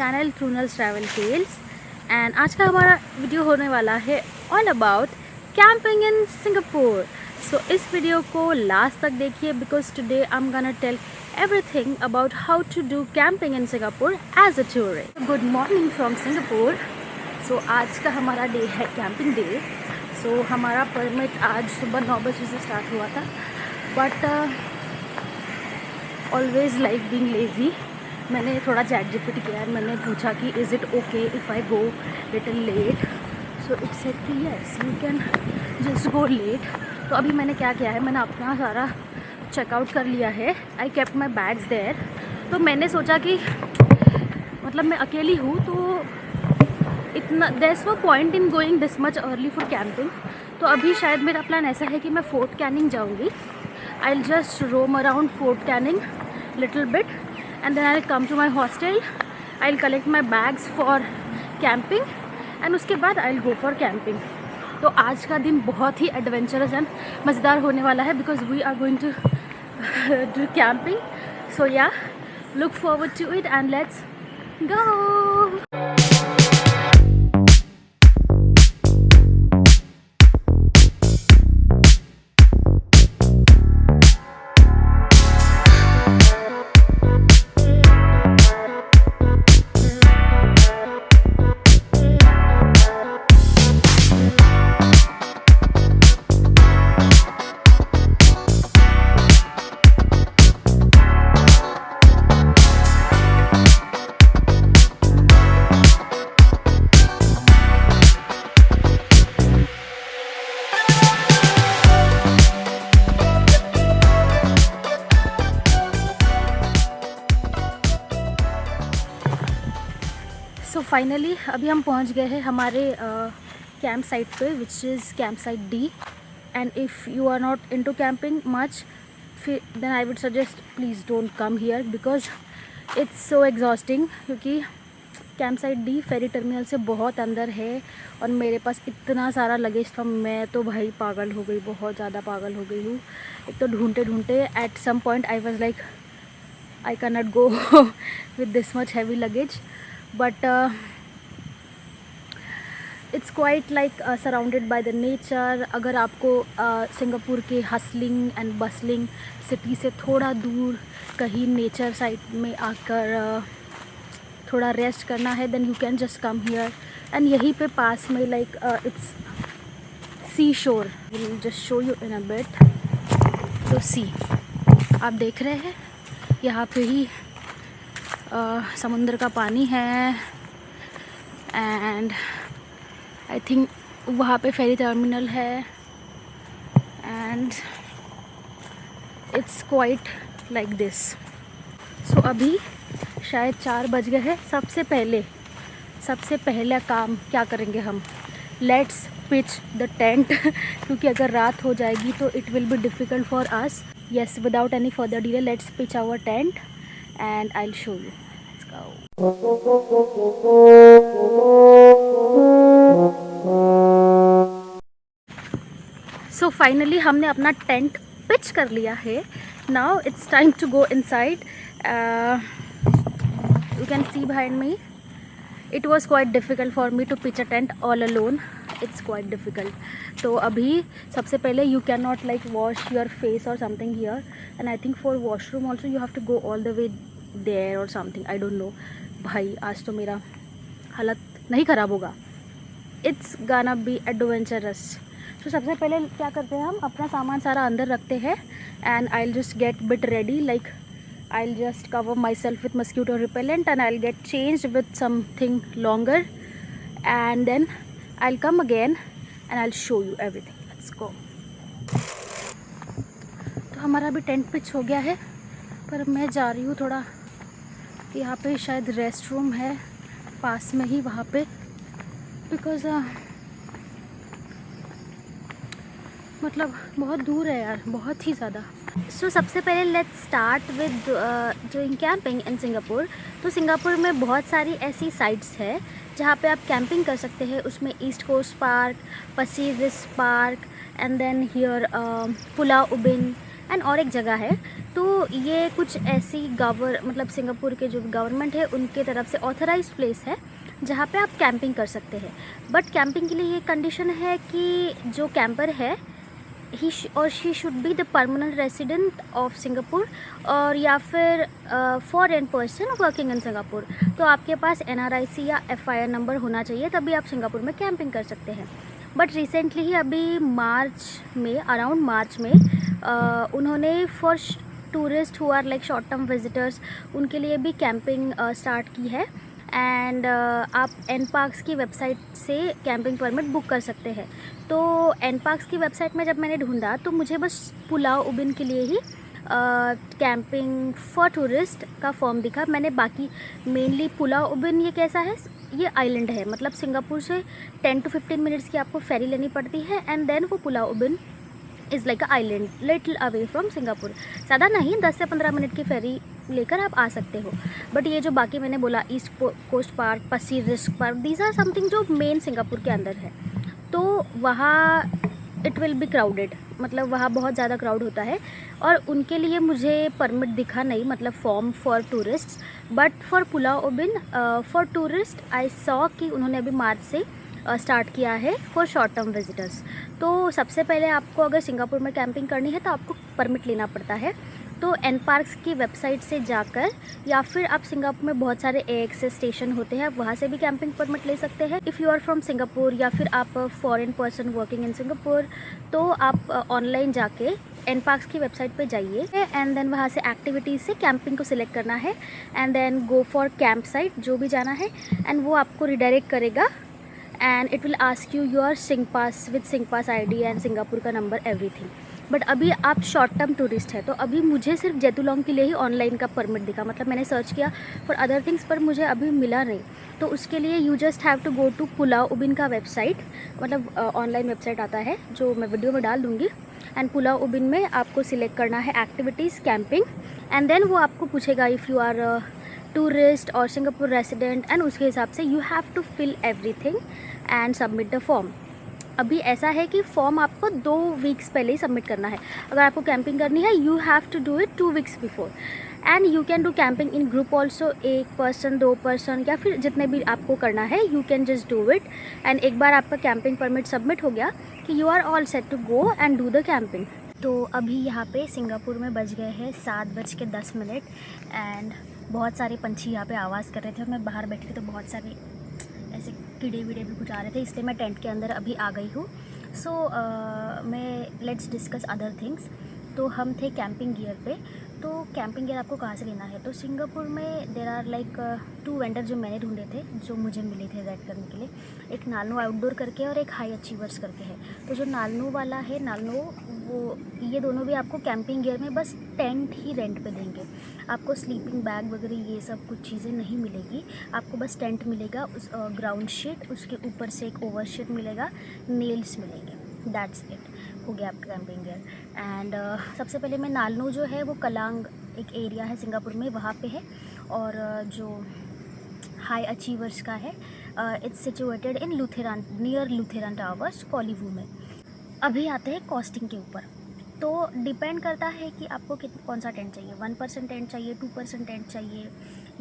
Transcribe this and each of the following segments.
Channel ट्रूनल्स travel tales. And आज का हमारा वीडियो होने वाला है all about camping in Singapore. So इस वीडियो को लास्ट तक देखिए because today I am gonna tell everything about how to do camping in Singapore as a tourist. Good morning from Singapore. So आज का हमारा डे है camping day. सो हमारा permit आज सुबह 9 बजे से स्टार्ट हुआ था, but always like being lazy. मैंने थोड़ा चैट जीपीटी किया, मैंने पूछा कि is it okay if I go little late. So it said कि yes you can just go late. तो अभी मैंने क्या किया है, मैंने अपना सारा चेकआउट कर लिया है। I kept my bags there. तो मैंने सोचा कि मतलब मैं अकेली हूँ तो इतना there is no point in going this much early for camping. तो अभी शायद मेरा प्लान ऐसा है कि मैं फोर्ट कैनिंग जाऊँगी। I will just roam around Fort Canning little bit and then I will come to my hostel. I will collect my bags for camping and उसके बाद I will go for camping. तो आज का दिन बहुत ही adventurous and मज़ेदार होने वाला है because we are going to do camping. So yeah look forward to it and let's go. So finally अभी हम पहुंच गए हैं हमारे कैंप साइट पे, which is camp site D. And if you are not into camping much then I would suggest please don't come here because it's so exhausting. क्योंकि camp site D ferry terminal से बहुत अंदर है और मेरे पास इतना सारा लगेज था, मैं तो भाई पागल हो गई, बहुत ज़्यादा पागल हो गई हूँ। एक तो ढूंढते ढूंढते at some point I was like I can not go with this much heavy luggage. But it's quite like surrounded by the nature. अगर आपको सिंगापुर के हसलिंग एंड बसलिंग सिटी से थोड़ा दूर कहीं नेचर साइड में आकर थोड़ा रेस्ट करना है then you can just come here. And यहीं पे पास में like it's sea shore, will just show you in a bit. तो सी आप देख रहे हैं, यहाँ पे ही समुद्र का पानी है एंड आई थिंक वहाँ पे फेरी टर्मिनल है and it's quite like this. So अभी शायद 4 बज गए हैं। सबसे पहला काम क्या करेंगे हम, लेट्स पिच द टेंट क्योंकि अगर रात हो जाएगी तो it will be difficult for us. Yes, without any further delay let's pitch our tent and I'll show you. Let's go. So finally हमने अपना टेंट पिच कर लिया है। Now it's time to go inside. You can see behind me. It was quite difficult for me to pitch a tent all alone. It's quite difficult. तो अभी सबसे पहले you cannot like wash your face or something here. And I think for washroom also you have to go all the way there or something. I don't know. भाई आज तो मेरा हालत नहीं ख़राब होगा। It's gonna be adventurous. तो सबसे पहले क्या करते हैं, हम अपना सामान सारा अंदर रखते हैं and I'll just get bit ready. Like I'll just cover myself with mosquito repellent and I'll get changed with something longer and then I'll come again and I'll show you everything. Let's go. तो हमारा अभी tent pitch हो गया है, पर मैं जा रही हूँ थोड़ा, यहाँ पे शायद रेस्ट रूम है पास में ही वहाँ पे, बिकॉज़ मतलब बहुत दूर है यार, बहुत ही ज़्यादा। सो सबसे पहले let's start with doing camping in Singapore. तो सिंगापुर में बहुत सारी ऐसी साइट्स है जहाँ पे आप कैंपिंग कर सकते हैं। उसमें east coast park, Pacific park and then here Pulau Ubin and और एक जगह है, तो ये कुछ ऐसी मतलब सिंगापुर के जो गवर्नमेंट है उनके तरफ से ऑथराइज्ड प्लेस है जहाँ पे आप कैंपिंग कर सकते हैं। बट कैंपिंग के लिए ये कंडीशन है कि जो कैंपर है ही और she should be the permanent resident of Singapore, और या फिर foreign person working in Singapore. तो आपके पास NRIC या FIR नंबर होना चाहिए, तभी आप सिंगापुर में कैंपिंग कर सकते हैं। बट रिसेंटली ही अभी अराउंड मार्च में उन्होंने for tourist who are like short term visitors उनके लिए भी कैंपिंग स्टार्ट की है। एंड आप NParks की वेबसाइट से कैंपिंग परमिट बुक कर सकते हैं। तो NParks की वेबसाइट में जब मैंने ढूंढा तो मुझे बस पुलाव उबिन के लिए ही कैंपिंग फॉर टूरिस्ट का फॉर्म दिखा। मैंने बाकी मेनली पुलाव उबिन ये कैसा है, ये आइलैंड है, मतलब सिंगापुर से 10 to 15 मिनट्स की आपको फेरी लेनी पड़ती है। एंड देन वो Pulau Ubin is like a island little away from Singapore. ज़्यादा नहीं, 10 से 15 मिनट की फेरी लेकर आप आ सकते हो। बट ये जो बाकी मैंने बोला east coast park, Pasir Ris park, these are something जो मेन सिंगापुर के अंदर है, तो वहाँ इट विल बी क्राउडेड, मतलब वहाँ बहुत ज़्यादा क्राउड होता है। और उनके लिए मुझे परमिट दिखा नहीं, मतलब form for tourist. But for Pulau Ubin for tourist I saw कि उन्होंने अभी मार्च से स्टार्ट किया है फॉर शॉर्ट टर्म विजिटर्स। तो सबसे पहले आपको अगर सिंगापुर में कैंपिंग करनी है तो आपको परमिट लेना पड़ता है। तो NParks की वेबसाइट से जाकर, या फिर आप सिंगापुर में बहुत सारे AXS स्टेशन होते हैं, वहाँ से भी कैंपिंग परमिट ले सकते हैं if you are from Singapore, या फिर आप foreign person working in Singapore. तो आप ऑनलाइन जाके NParks की वेबसाइट पे जाइए एंड देन वहाँ से एक्टिविटीज़ से कैंपिंग को सिलेक्ट करना है and then go for camp site जो भी जाना है, एंड वो आपको रिडायरेक्ट करेगा and it will ask you your Singpass with Singpass ID and Singapore का नंबर एवरीथिंग। बट अभी आप शॉर्ट टर्म टूरिस्ट है, तो अभी मुझे सिर्फ जेतुलोंग के लिए ही ऑनलाइन का परमिट दिखा, मतलब मैंने सर्च किया फॉर अदर थिंग्स पर मुझे अभी मिला नहीं। तो उसके लिए you just have to go to Pulau Ubin का वेबसाइट, मतलब ऑनलाइन वेबसाइट आता है जो मैं वीडियो में डाल दूँगी। एंड पुलाव उबिन में आपको सिलेक्ट करना है एक्टिविटीज़ कैंपिंग, एंड देन वो आपको पूछेगा इफ़ यू आर टूरिस्ट और सिंगापुर रेसिडेंट, एंड उसके हिसाब से you have to fill everything and submit the form. अभी ऐसा है कि फॉर्म आपको 2 वीक्स पहले ही सबमिट करना है। अगर आपको कैंपिंग करनी है you have to do it 2 weeks before. And you can do camping in group also, 1 person 2 person, या फिर जितने भी आपको करना है you can just do it. And एक बार आपका कैंपिंग परमिट सबमिट हो गया कि you are all set to go and do the camping. तो अभी यहाँ पे सिंगापुर में बज गए हैं 7:10 एंड बहुत सारे पंछी यहाँ पे आवाज़ कर रहे थे और मैं बाहर बैठी थी, तो बहुत सारे ऐसे कीड़े वीड़े भी कुछ आ रहे थे, इसलिए मैं टेंट के अंदर अभी आ गई हूँ। सो मैं लेट्स डिस्कस अदर थिंग्स। तो हम थे कैंपिंग गियर पे। तो कैंपिंग गियर आपको कहाँ से लेना है, तो सिंगापुर में देर आर लाइक 2 वेंडर जो मैंने ढूंढे थे, जो मुझे मिले थे रेड करने के लिए। एक नालनो आउटडोर करके और एक हाई अचीवर्स करके है। तो जो नालनो वाला है, नालनो, वो ये दोनों भी आपको कैंपिंग गियर में बस टेंट ही रेंट पे देंगे। आपको स्लीपिंग बैग वगैरह ये सब कुछ चीज़ें नहीं मिलेगी, आपको बस टेंट मिलेगा, उस ग्राउंड शीट, उसके ऊपर से एक ओवर शीट मिलेगा, नेल्स मिलेंगे, दैट्स इट, हो गया आपका कैंपिंग गियर। एंड सबसे पहले मैं नालनो जो है वो कलांग एक एरिया है सिंगापुर में, वहाँ पे है। और जो हाई अचीवर्स का है it's situated in Lutheran, near Lutheran towers, कोलीवू में। अभी आते हैं कॉस्टिंग के ऊपर। तो डिपेंड करता है कि आपको कौन सा टेंट चाहिए, 1% टेंट चाहिए, 2% टेंट चाहिए,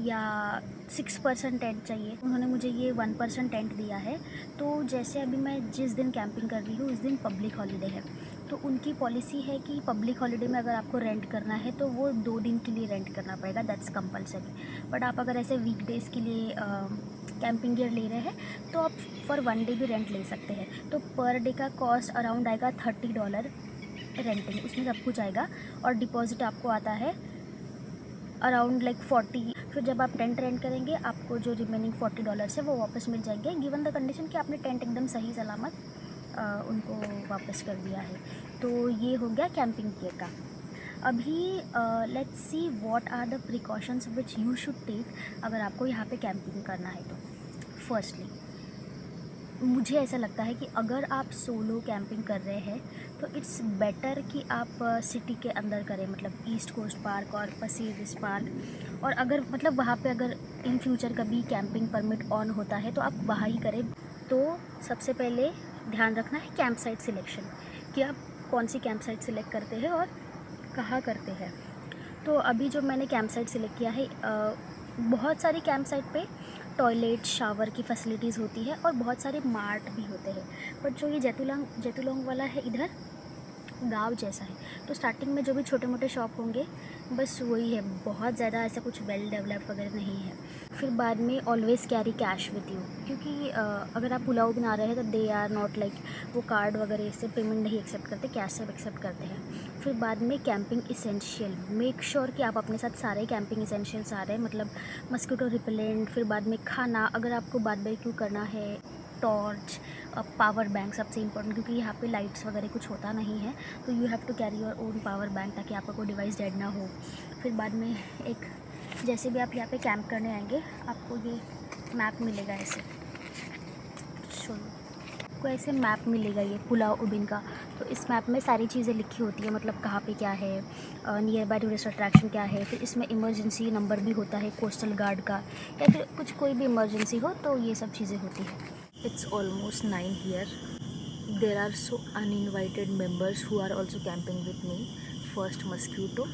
या 6% टेंट चाहिए। उन्होंने मुझे ये 1% टेंट दिया है। तो जैसे अभी मैं जिस दिन कैंपिंग कर रही हूँ उस दिन पब्लिक हॉलीडे है, तो उनकी पॉलिसी है कि पब्लिक हॉलीडे में अगर आपको रेंट करना है तो वो 2 दिन के लिए रेंट करना पड़ेगा, दैट्स कंपलसरी। बट आप अगर ऐसे वीकडेज़ के लिए कैंपिंग गियर ले रहे हैं तो आप फॉर 1 डे भी रेंट ले सकते हैं। तो पर डे का कॉस्ट अराउंड आएगा $30 रेंटिंग, उसमें सब कुछ आएगा। और डिपॉजिट आपको आता है अराउंड लाइक 40। फिर जब आप टेंट रेंट करेंगे आपको जो रिमेनिंग $40 है वो वापस मिल जाएंगे, गिवन द कंडीशन कि आपने टेंट एकदम सही सलामत उनको वापस कर दिया है। तो ये हो गया कैंपिंग गियर का। अभी let's see what are the precautions which you should take अगर आपको यहाँ पे कैंपिंग करना है। तो फर्स्टली मुझे ऐसा लगता है कि अगर आप सोलो कैंपिंग कर रहे हैं तो इट्स बेटर कि आप सिटी के अंदर करें, मतलब ईस्ट कोस्ट पार्क और पसीर रिस्क पार्क। और अगर मतलब वहाँ पे अगर इन फ्यूचर कभी कैंपिंग परमिट ऑन होता है तो आप वहाँ ही करें। तो सबसे पहले ध्यान रखना है कैंप साइट सिलेक्शन, कि आप कौन सी कैंप साइट सिलेक्ट करते हैं और कहाँ करते हैं। तो अभी जो मैंने कैंप साइट सिलेक्ट किया है, बहुत सारी कैंप साइट पे टॉयलेट शावर की फैसिलिटीज़ होती है और बहुत सारे मार्ट भी होते हैं। बट जो ये जैतूलोंग वाला है, इधर गांव जैसा है, तो स्टार्टिंग में जो भी छोटे मोटे शॉप होंगे बस वही है, बहुत ज़्यादा ऐसा कुछ वेल डेवलप वगैरह नहीं है। फिर बाद में always carry cash with you, क्योंकि अगर आप पुलाव बना रहे हैं तो दे आर नॉट लाइक वो कार्ड वगैरह से पेमेंट नहीं एक्सेप्ट करते, कैश से एक्सेप्ट करते हैं। फिर बाद में कैंपिंग इसेंशियल, मेक श्योर कि आप अपने साथ सारे कैंपिंग इसेंशियल्स आ रहे हैं, मतलब मस्कीटो रिपेलेंट। फिर बाद में खाना, अगर आपको बारबेक्यू करना है, टॉर्च, पावर बैंक सबसे इम्पोर्टेंट, क्योंकि यहाँ पे लाइट्स वगैरह कुछ होता नहीं है, तो you have to carry your own power bank ताकि आपका कोई डिवाइस डेड ना हो। फिर बाद में एक, जैसे भी आप यहाँ पे कैंप करने आएंगे आपको ये मैप मिलेगा, ऐसे आपको ऐसे मैप मिलेगा ये पुलाव उबिन का। तो इस मैप में सारी चीज़ें लिखी होती है, मतलब कहाँ पे क्या है, नियर बाय टूरिस्ट अट्रैक्शन क्या है। फिर इसमें इमरजेंसी नंबर भी होता है कोस्टल गार्ड का, या फिर कुछ कोई भी इमरजेंसी हो तो ये सब चीज़ें होती है। It's almost 9 here. There are so uninvited members who are also camping with me. First mosquito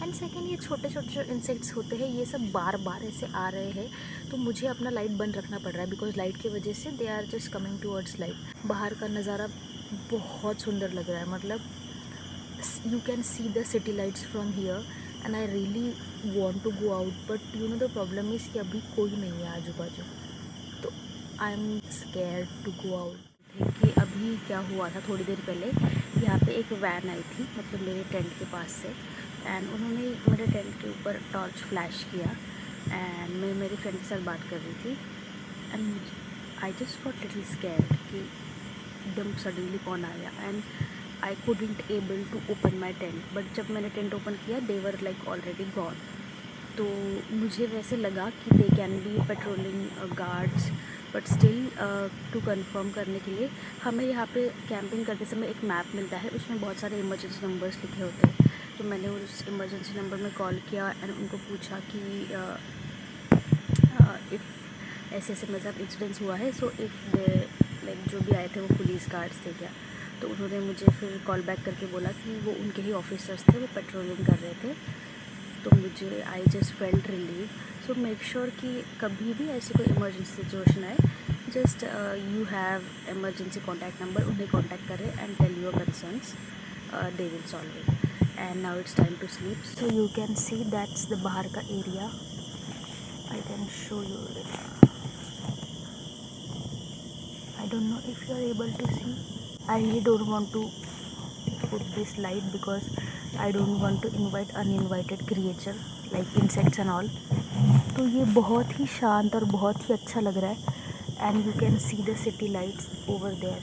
and second ये छोटे छोटे जो इंसेक्ट्स होते हैं ये सब बार बार ऐसे आ रहे हैं, तो मुझे अपना लाइट बंद रखना पड़ रहा है बिकॉज लाइट की वजह से they are just coming towards light. बाहर का नज़ारा बहुत सुंदर लग रहा है, मतलब you can see the city lights from here and I really want to go out, but you know the problem is कि अभी कोई नहीं है आजू बाजू, तो I am scared to go out. कि अभी क्या हुआ था, थोड़ी देर पहले यहाँ पे एक वैन आई थी, मतलब मेरे टेंट के पास से, एंड उन्होंने मेरे टेंट के ऊपर टॉर्च फ्लैश किया एंड मैं मेरी फ्रेंड के साथ बात कर रही थी and I just got little scared कि एकदम सडनली कौन आ गया, and I couldn't able to open my tent. But जब मैंने टेंट ओपन किया they were like already gone. तो मुझे वैसे लगा कि they can be patrolling guards, but still to confirm करने के लिए हमें यहाँ पे कैंपिंग करते समय एक मैप मिलता है, उसमें बहुत सारे इमरजेंसी नंबर्स लिखे होते हैं। तो मैंने उस इमरजेंसी नंबर में कॉल किया एंड उनको पूछा कि इफ़ ऐसे ऐसे मेरे साथ इंसिडेंस हुआ है, सो इफ़ दे लाइक जो भी आए थे वो पुलिस गार्ड्स थे क्या। तो उन्होंने मुझे फिर कॉल बैक करके बोला कि वो उनके ही ऑफिसर्स थे, वो पेट्रोलिंग कर रहे थे। तो मुझे I just felt relieve. So make sure कि कभी भी ऐसी कोई इमरजेंसी सिचुएशन आए, just you have emergency contact number, उन्हें कॉन्टैक्ट करें and tell your concerns, they will solve it. And now it's time to sleep. So you can see that's the bahar ka area. I can show you it. I don't know if you are able to see. I really don't want to put this light because I don't want to invite uninvited creature like insects and all. तो ये बहुत ही शांत और बहुत ही अच्छा लग रहा है and you can see the city lights over there.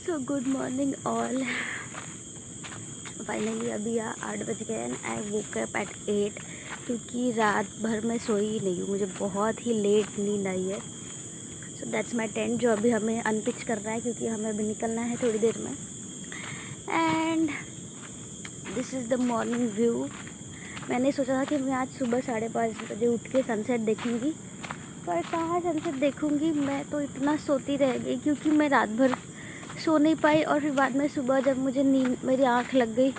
So good morning all. Finally अभी 8 बज गए and I woke up at 8, क्योंकि रात भर मैं सोई ही नहीं हूँ, मुझे बहुत ही लेट नींद आई है। सो दैट्स माई टेंट जो अभी हमें अनपिच कर रहा है, क्योंकि हमें अभी निकलना है थोड़ी देर में। And this is the morning view. मैंने सोचा था कि मैं आज सुबह 5:30 बजे उठ के सनसेट देखूँगी, पर कहाँ सनसेट देखूँगी, मैं तो इतना सोती रह गई क्योंकि मैं रात भर सो नहीं पाई। और फिर बाद में सुबह जब मुझे नींद, मेरी आँख लग गई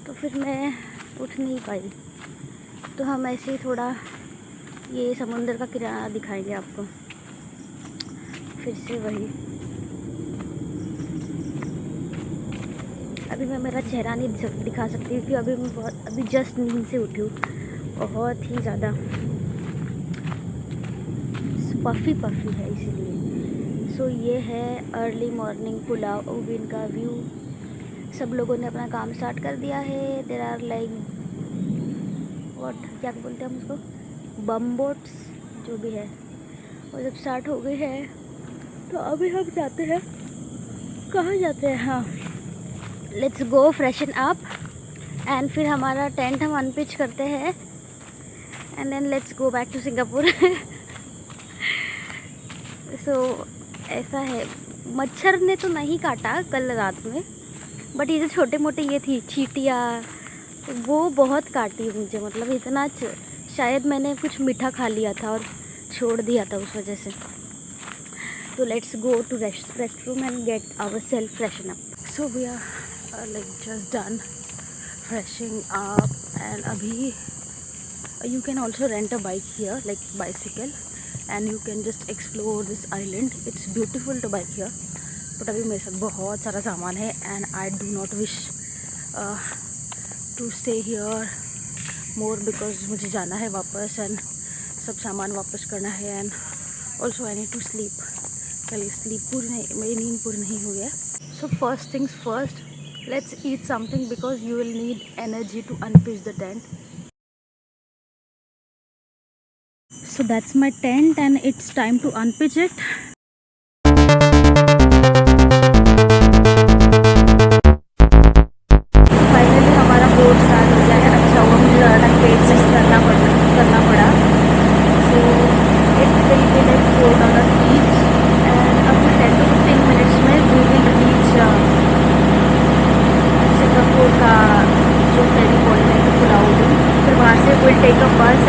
तो फिर मैं उठ नहीं पाई। तो हम ऐसे ही थोड़ा ये समुंदर का किनारा दिखाएंगे आपको, फिर से वही। अभी मैं मेरा चेहरा नहीं दिखा सकती क्योंकि अभी मैं अभी जस्ट नींद से उठी हूँ, बहुत ही ज़्यादा पफ़ी है इसीलिए। सो ये है अर्ली मॉर्निंग पुलाव उबिन का व्यू। सब लोगों ने अपना काम स्टार्ट कर दिया है। देर आर लाइक व्हाट, क्या बोलते हैं हम उसको, बम बोट्स जो भी है, वो जब स्टार्ट हो गई है। तो अभी हम जाते हैं, कहाँ जाते हैं, हाँ let's go freshen up and फिर हमारा टेंट हम अनपिच करते हैं and then let's go back to Singapore. So ऐसा है, मच्छर ने तो नहीं काटा कल रात में, बट ये जो छोटे मोटे ये थी चींटियाँ, वो बहुत काटी मुझे, मतलब इतना शायद मैंने कुछ मीठा खा लिया था और छोड़ दिया था उस वजह से। तो let's go to rest room and get our self freshen up. So we are like just done freshing up, and abhi you can also rent a bike here, like bicycle, and you can just explore this island. It's beautiful to bike here, but अभी मेरे साथ बहुत सारा सामान है and I do not wish to stay here more because मुझे जाना है वापस and सब सामान वापस करना है, and also I need to sleep. कल स्लीप पूरी नहीं, मेरी नींद पूरी नहीं हुई है. So first things first, let's eat something because you will need energy to unpitch the tent. So that's my tent and it's time to unpitch it. Finally हमारा बोट स्टार्ट हो गया है. अच्छा हुआ मुझे ज़्यादा पेट मिस करना पड़ा. So it will be like 4 dollars each, and अभी 10 to 15 minutes में we will reach सिंगापुर का जो फेरी पॉइंट है तो पुलाव. फिर वहाँ से we'll take a bus